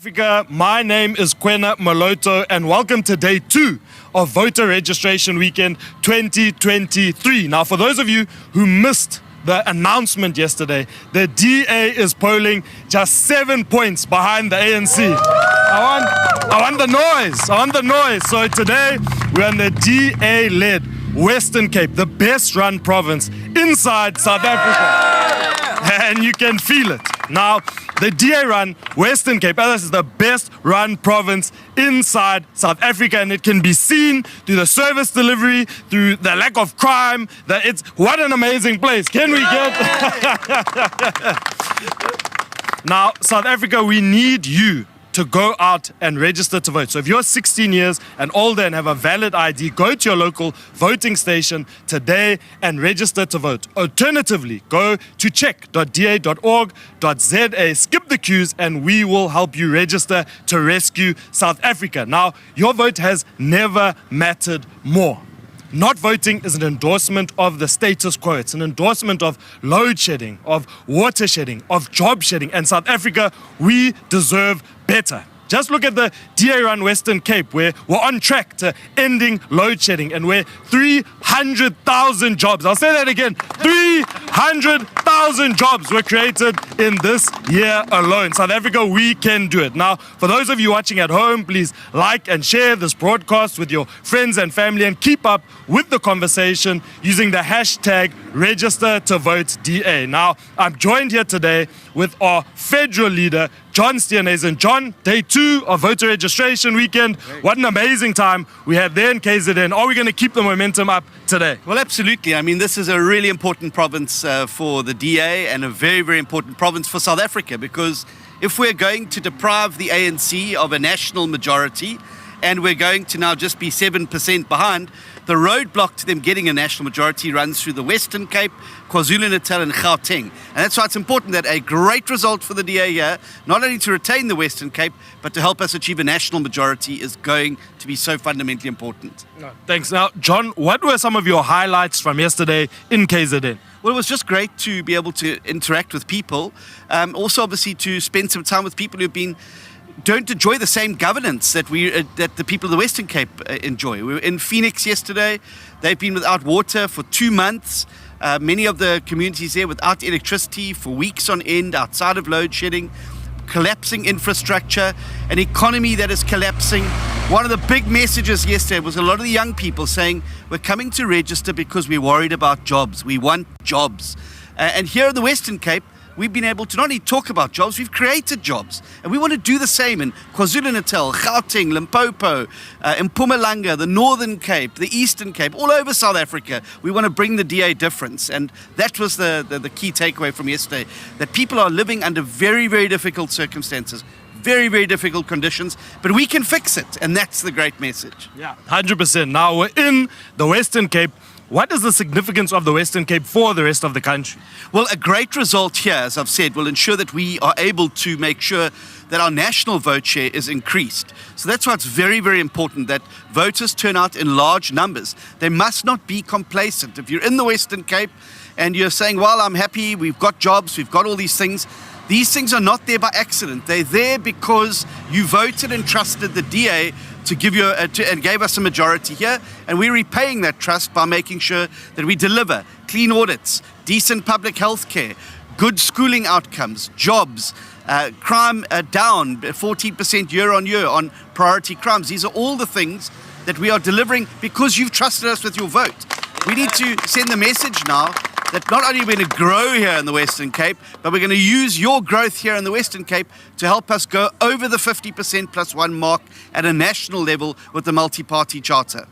Africa, my name is Kwena Maloto and welcome to day 2 of Voter Registration Weekend 2023. Now, for those of you who missed the announcement yesterday, the DA is polling just 7 points behind the ANC. I want the noise. So today, we're in the DA-led Western Cape, the best-run province inside South Africa. And you can feel it. Now, the DA-run Western Cape, this is the best-run province inside South Africa, and it can be seen through the service delivery, through the lack of crime. What an amazing place. Can we get... Now, South Africa, we need you to go out and register to vote. So if you're 16 years and older and have a valid ID, go to your local voting station today and register to vote. Alternatively, go to check.da.org.za, skip the queues, and we will help you register to rescue South Africa. Now, your vote has never mattered more. Not voting is an endorsement of the status quo. It's an endorsement of load shedding, of water shedding, of job shedding. And South Africa, we deserve better. Just look at the DA-run Western Cape, where we're on track to ending load shedding and where 300,000 jobs, I'll say that again, 300,000 jobs were created in this year alone. South Africa, we can do it. Now, for those of you watching at home, please like and share this broadcast with your friends and family and keep up with the conversation using the hashtag #RegisterToVoteDA. Now, I'm joined here today with our federal leader, John Steenhuisen. John, day 2 of voter registration weekend. What an amazing time we had there in KZN. Are we going to keep the momentum up today? Well, absolutely. I mean, this is a really important province for the DA and a very, very important province for South Africa, because if we're going to deprive the ANC of a national majority and we're going to now just be 7% behind, the roadblock to them getting a national majority runs through the Western Cape, KwaZulu-Natal and Gauteng. And that's why it's important that a great result for the DA here, not only to retain the Western Cape, but to help us achieve a national majority, is going to be so fundamentally important. Thanks. Now, John, what were some of your highlights from yesterday in KZN? Well, it was just great to be able to interact with people. Also, obviously, to spend some time with people who don't enjoy the same governance that the people of the Western Cape enjoy. We were in Phoenix yesterday. They've been without water for 2 months. Many of the communities there without electricity for weeks on end, outside of load shedding, collapsing infrastructure, an economy that is collapsing. One of the big messages yesterday was a lot of the young people saying, we're coming to register because we're worried about jobs. We want jobs. And here in the Western Cape, we've been able to not only talk about jobs, we've created jobs. And we want to do the same in KwaZulu-Natal, Gauteng, Limpopo, in Mpumalanga, the Northern Cape, the Eastern Cape, all over South Africa. We want to bring the DA difference. And that was the key takeaway from yesterday, that people are living under very, very difficult circumstances, very, very difficult conditions, but we can fix it. And that's the great message. Yeah, 100%. Now we're in the Western Cape. What is the significance of the Western Cape for the rest of the country? Well, a great result here, as I've said, will ensure that we are able to make sure that our national vote share is increased. So that's why it's very, very important that voters turn out in large numbers. They must not be complacent. If you're in the Western Cape and you're saying, well, I'm happy, we've got jobs, we've got all these things are not there by accident. They're there because you voted and trusted the DA to give you and gave us a majority here, and we're repaying that trust by making sure that we deliver clean audits, decent public health care, good schooling outcomes, jobs, crime down 14% year on year on priority crimes. These are all the things that we are delivering because you've trusted us with your vote. We need to send the message now that not only are we going to grow here in the Western Cape, but we're going to use your growth here in the Western Cape to help us go over the 50% plus one mark at a national level with the multi-party charter.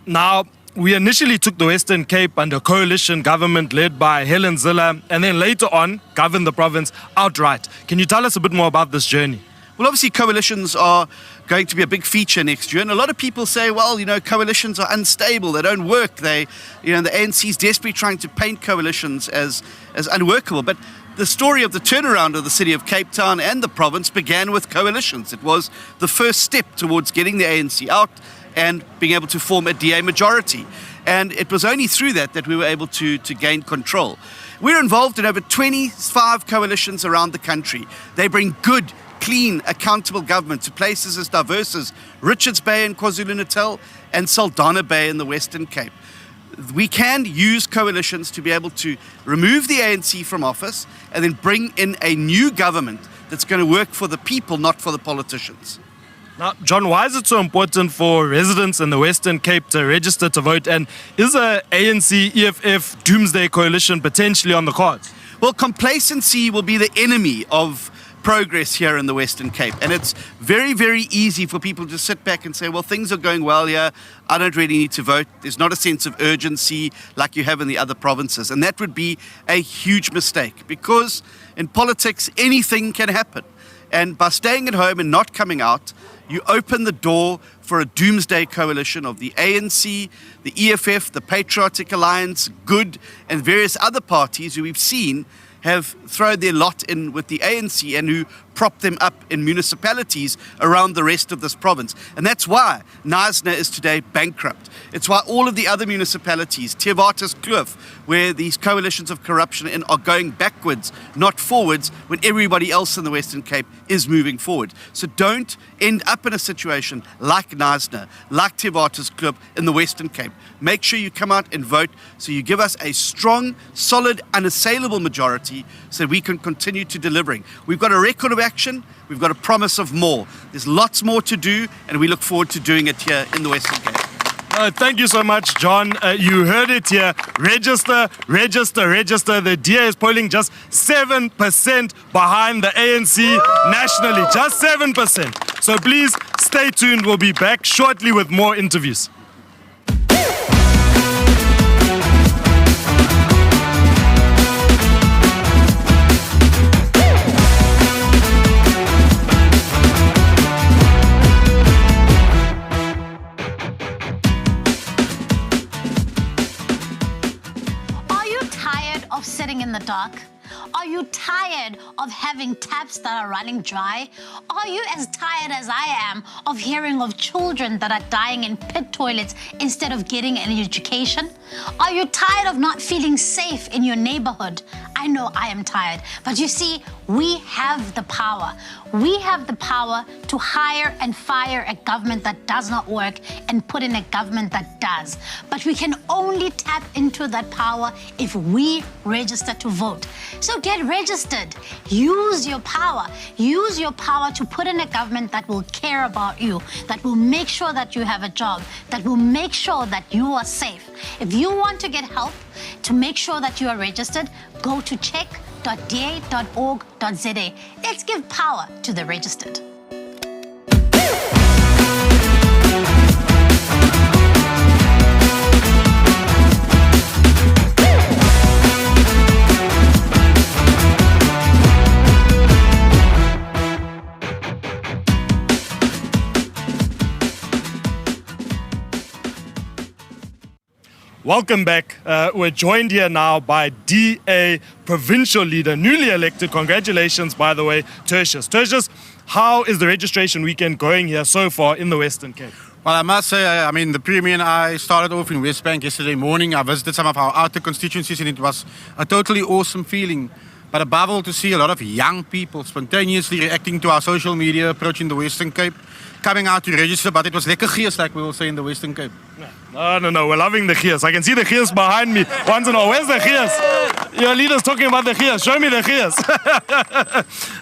Now, we initially took the Western Cape under coalition government led by Helen Zille, and then later on governed the province outright. Can you tell us a bit more about this journey? Well, obviously, coalitions are going to be a big feature next year. And a lot of people say, well, coalitions are unstable. They don't work. The ANC is desperately trying to paint coalitions as unworkable. But the story of the turnaround of the city of Cape Town and the province began with coalitions. It was the first step towards getting the ANC out and being able to form a DA majority. And it was only through that we were able to gain control. We're involved in over 25 coalitions around the country. They bring good, clean, accountable government to places as diverse as Richards Bay in KwaZulu-Natal and Saldanha Bay in the Western Cape. We can use coalitions to be able to remove the ANC from office and then bring in a new government that's going to work for the people, not for the politicians. Now, John, why is it so important for residents in the Western Cape to register to vote? And is a ANC, EFF, doomsday coalition potentially on the cards? Well, complacency will be the enemy of progress here in the Western Cape. And it's very, very easy for people to sit back and say, well, things are going well here. I don't really need to vote. There's not a sense of urgency like you have in the other provinces. And that would be a huge mistake, because in politics, anything can happen. And by staying at home and not coming out, you open the door for a doomsday coalition of the ANC, the EFF, the Patriotic Alliance, Good, and various other parties who we've seen have thrown their lot in with the ANC and who prop them up in municipalities around the rest of this province. And that's why Knysna is today bankrupt. It's why all of the other municipalities, Theewaterskloof, Kloof, where these coalitions of corruption are going backwards, not forwards, when everybody else in the Western Cape is moving forward. So don't end up in a situation like Knysna, like Theewaterskloof in the Western Cape. Make sure you come out and vote so you give us a strong, solid, unassailable majority so we can continue to delivering. We've got a record of action, we've got a promise of more. There's lots more to do, and we look forward to doing it here in the Western Cape. Thank you so much, John. You heard it here. Register, register, register. The DA is polling just 7% behind the ANC nationally. Just 7%. So please stay tuned. We'll be back shortly with more interviews. Sitting in the dark? Are you tired of having taps that are running dry? Are you as tired as I am of hearing of children that are dying in pit toilets instead of getting an education? Are you tired of not feeling safe in your neighborhood? I know I am tired, but you see, we have the power. We have the power to hire and fire a government that does not work and put in a government that does. But we can only tap into that power if we register to vote. So get registered. Use your power. Use your power to put in a government that will care about you, that will make sure that you have a job, that will make sure that you are safe. If you want to get help to make sure that you are registered, go to check.da.org.za. Let's give power to the registered. Welcome back. We're joined here now by DA Provincial Leader, newly elected. Congratulations, by the way, Tertius. Tertius, how is the registration weekend going here so far in the Western Cape? Well, I must say, the Premier and I started off in Westbank yesterday morning. I visited some of our outer constituencies and it was a totally awesome feeling. But above all, to see a lot of young people spontaneously reacting to our social media approach in the Western Cape, coming out to register, but it was lekker gees, like we will say in the Western Cape. No, we're loving the gees. I can see the gees behind me. Once and all, where's the gees? Your leader's talking about the gees. Show me the gees.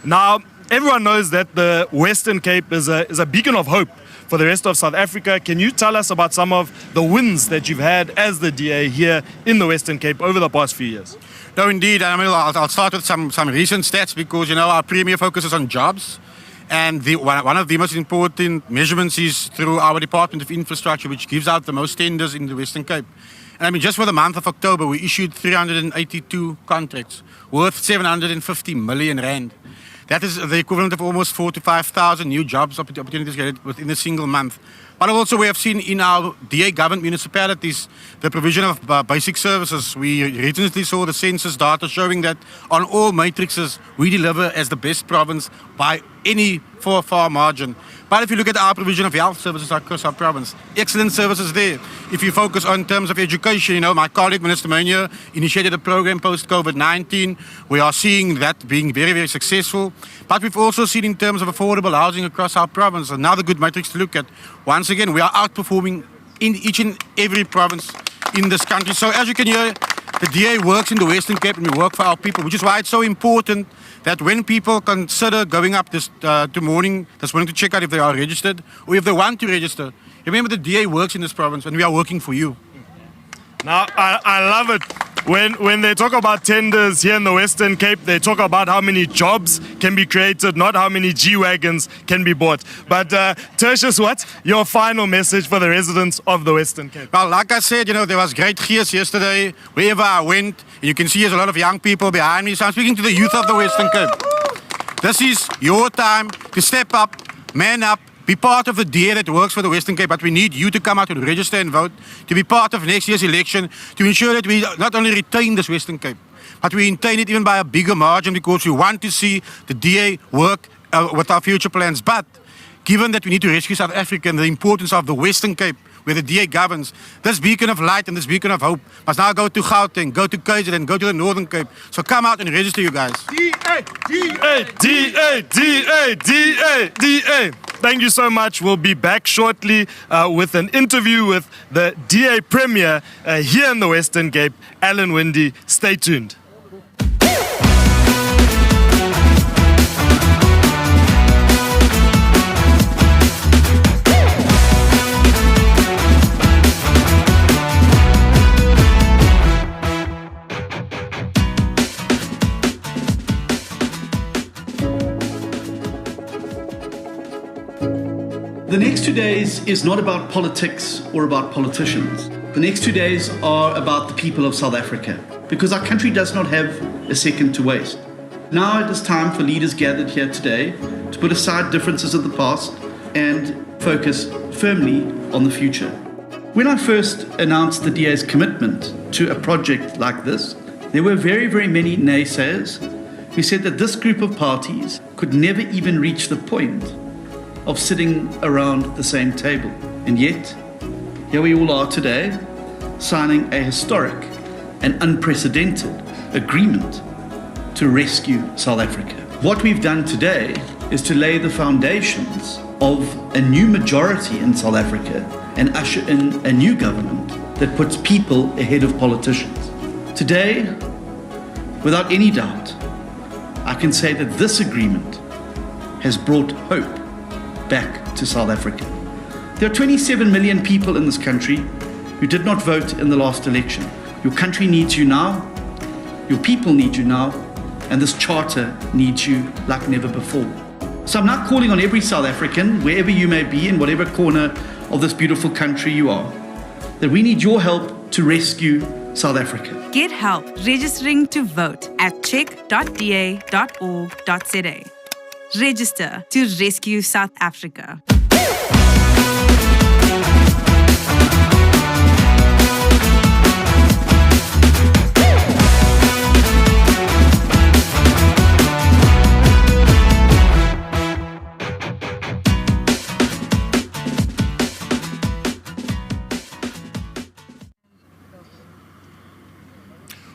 Now, everyone knows that the Western Cape is a beacon of hope for the rest of South Africa. Can you tell us about some of the wins that you've had as the DA here in the Western Cape over the past few years? No, indeed. I'll start with some recent stats because, our Premier focuses on jobs. And one of the most important measurements is through our Department of Infrastructure, which gives out the most tenders in the Western Cape. And just for the month of October, we issued 382 contracts worth 750 million rand. That is the equivalent of almost 4,000 to 5,000 new jobs opportunities created within a single month. But also we have seen in our DA governed municipalities the provision of basic services. We recently saw the census data showing that on all matrices we deliver as the best province by any far margin. But if you look at our provision of health services across our province, excellent services there. If you focus on terms of education, my colleague Minister Mania initiated a program post-COVID-19. We are seeing that being very, very successful. But we've also seen in terms of affordable housing across our province, another good matrix to look at. Once again, we are outperforming in each and every province in this country. So as you can hear, the DA works in the Western Cape and we work for our people, which is why it's so important that when people consider going up this morning to check out if they are registered or if they want to register, remember the DA works in this province and we are working for you. Now, I love it. When they talk about tenders here in the Western Cape, they talk about how many jobs can be created, not how many G-Wagons can be bought. But Tertius, what's your final message for the residents of the Western Cape? Well, like I said, there was great cheers yesterday. Wherever I went, you can see there's a lot of young people behind me. So I'm speaking to the youth of the Western Cape. This is your time to step up, man up, be part of the DA that works for the Western Cape, but we need you to come out and register and vote, to be part of next year's election, to ensure that we not only retain this Western Cape, but we retain it even by a bigger margin because we want to see the DA work with our future plans. But given that we need to rescue South Africa and the importance of the Western Cape, where the DA governs, this beacon of light and this beacon of hope must now go to Gauteng, go to KZN, go to the Northern Cape. So come out and register, you guys. DA. Thank you so much. We'll be back shortly with an interview with the DA Premier here in the Western Cape, Alan Winde. Stay tuned. The next 2 days is not about politics or about politicians. The next 2 days are about the people of South Africa, because our country does not have a second to waste. Now it is time for leaders gathered here today to put aside differences of the past and focus firmly on the future. When I first announced the DA's commitment to a project like this, there were very, very many naysayers who said that this group of parties could never even reach the point of sitting around the same table. And yet, here we all are today, signing a historic and unprecedented agreement to rescue South Africa. What we've done today is to lay the foundations of a new majority in South Africa and usher in a new government that puts people ahead of politicians. Today, without any doubt, I can say that this agreement has brought hope back to South Africa. There are 27 million people in this country who did not vote in the last election. Your country needs you now, your people need you now, and this charter needs you like never before. So I'm now calling on every South African, wherever you may be, in whatever corner of this beautiful country you are, that we need your help to rescue South Africa. Get help registering to vote at check.da.org.za. Register to rescue South Africa.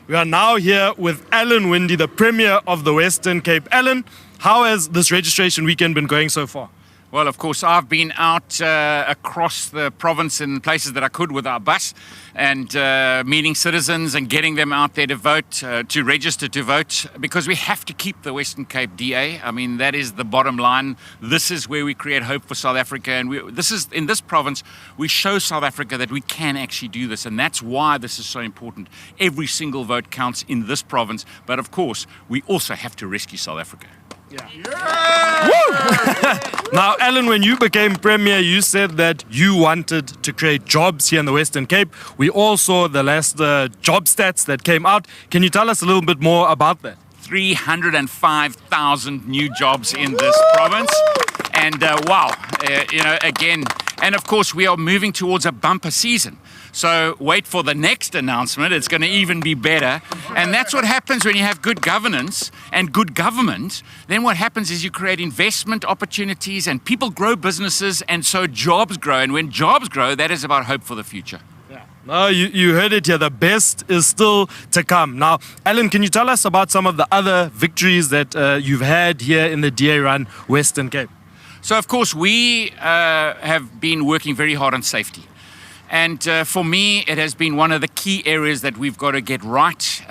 We are now here with Alan Winde, the Premier of the Western Cape. Alan, how has this registration weekend been going so far? Well, of course, I've been out across the province in places that I could with our bus and meeting citizens and getting them out there to vote, to register to vote, because we have to keep the Western Cape DA. I mean, that is the bottom line. This is where we create hope for South Africa. And in this province, we show South Africa that we can actually do this. And that's why this is so important. Every single vote counts in this province. But of course, we also have to rescue South Africa. Now, Alan, when you became Premier, you said that you wanted to create jobs here in the Western Cape. We all saw the last job stats that came out. Can you tell us a little bit more about that? 305,000 new jobs in this province. And wow, again, And of course, we are moving towards a bumper season. So wait for the next announcement. It's going to even be better. And that's what happens when you have good governance and good government. Then what happens is you create investment opportunities and people grow businesses, and so jobs grow. And when jobs grow, that is about hope for the future. No, you heard it here. The best is still to come. Now, Alan, can you tell us about some of the other victories that you've had here in the DA-run Western Cape? So, of course, we have been working very hard on safety. And for me, it has been one of the key areas that we've got to get right.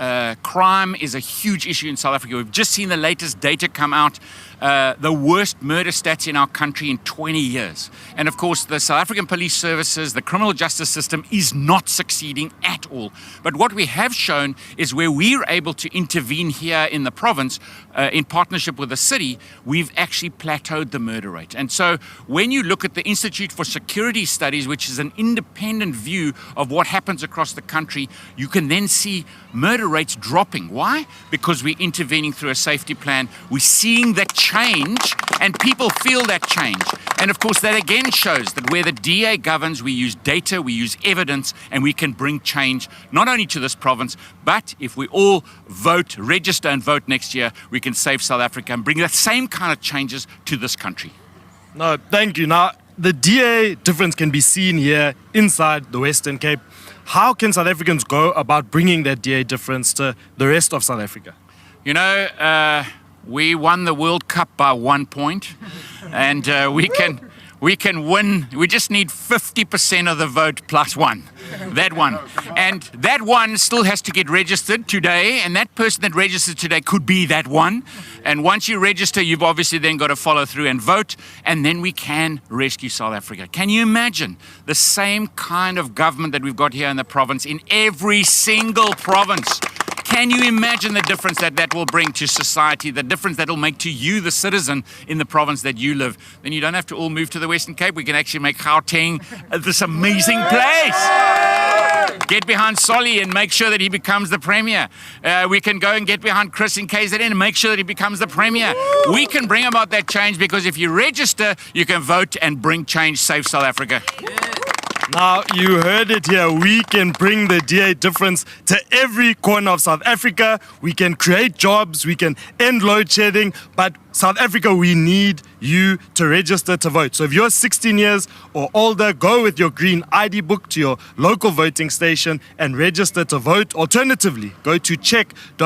Crime is a huge issue in South Africa. We've just seen the latest data come out, the worst murder stats in our country in 20 years. And of course, the South African police services, the criminal justice system is not succeeding at all. But what we have shown is where we're able to intervene here in the province, in partnership with the city, we've actually plateaued the murder rate. And so when you look at the Institute for Security Studies, which is an independent view of what happens across the country, you can then see murder rates dropping. Why? Because we're intervening through a safety plan. We're seeing that change, and people feel that change. And of course, that again shows that where the DA governs, we use data, we use evidence, and we can bring change not only to this province, but if we all vote, register and vote next year, we can save South Africa and bring that same kind of changes to this country. No, thank you. Now, the DA difference can be seen here inside the Western Cape. How can South Africans go about bringing that DA difference to the rest of South Africa? You know, we won the World Cup by 1 point, and we can win. We just need 50% of the vote plus one. That one. And that one still has to get registered today, and that person that registered today could be that one. And once you register, you've obviously then got to follow through and vote, and then we can rescue South Africa. Can you imagine the same kind of government that we've got here in the province in every single province? Can you imagine the difference that that will bring to society, the difference that will make to you, the citizen in the province that you live? Then you don't have to all move to the Western Cape. We can actually make Gauteng this amazing place. Get behind Solly and make sure that he becomes the premier. We can go and get behind Chris in KZN and make sure that he becomes the premier. We can bring about that change, because if you register, you can vote and bring change, save South Africa. Now, you heard it here. We can bring the DA difference to every corner of South Africa. We can create jobs. We can end load shedding. But South Africa, we need you to register to vote. So if you're 16 years or older, go with your green ID book to your local voting station and register to vote. Alternatively, go to check.da.org.za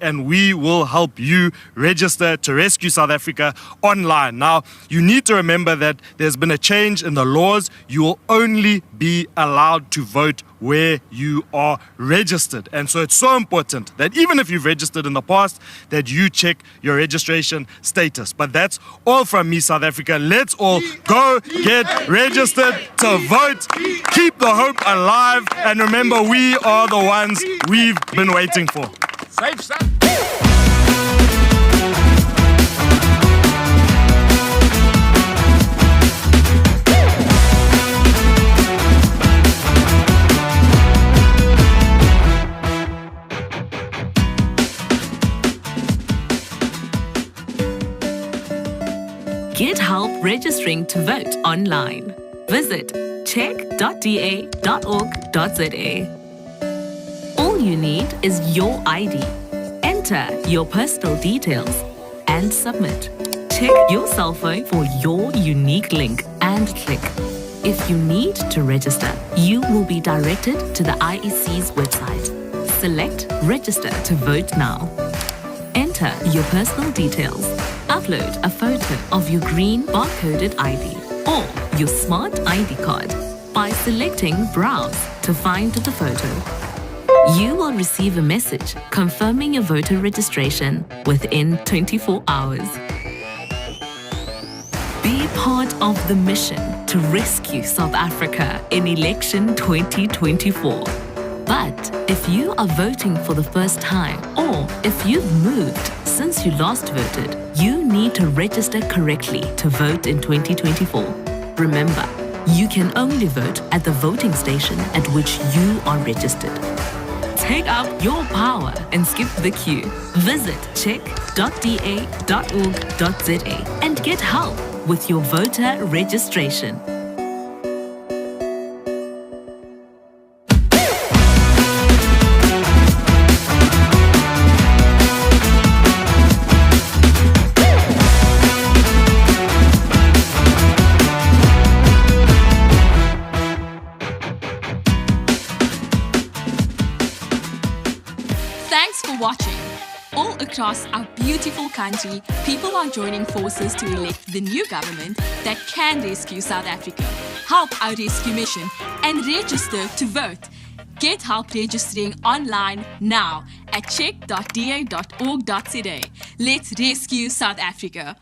and we will help you register to rescue South Africa online. Now, you need to remember that there's been a change in the laws. You will only be allowed to vote where you are registered. And so it's so important that even if you've registered in the past, that you check your registration status. But that's all from me, South Africa. Let's all go get registered to vote. Keep the hope alive. And remember, we are the ones we've been waiting for. Safe, son. Get help registering to vote online. Visit check.da.org.za. All you need is your ID. Enter your personal details and submit. Check your cell phone for your unique link and click. If you need to register, you will be directed to the IEC's website. Select Register to vote now. Enter your personal details. Upload a photo of your green barcoded ID or your smart ID card by selecting Browse to find the photo. You will receive a message confirming your voter registration within 24 hours. Be part of the mission to rescue South Africa in election 2024. But if you are voting for the first time, or if you've moved since you last voted, you need to register correctly to vote in 2024. Remember, you can only vote at the voting station at which you are registered. Take up your power and skip the queue. Visit check.da.org.za and get help with your voter registration. Thanks for watching. All across our beautiful country, people are joining forces to elect the new government that can rescue South Africa, help our rescue mission, and register to vote. Get help registering online now at check.da.org.za. Let's rescue South Africa.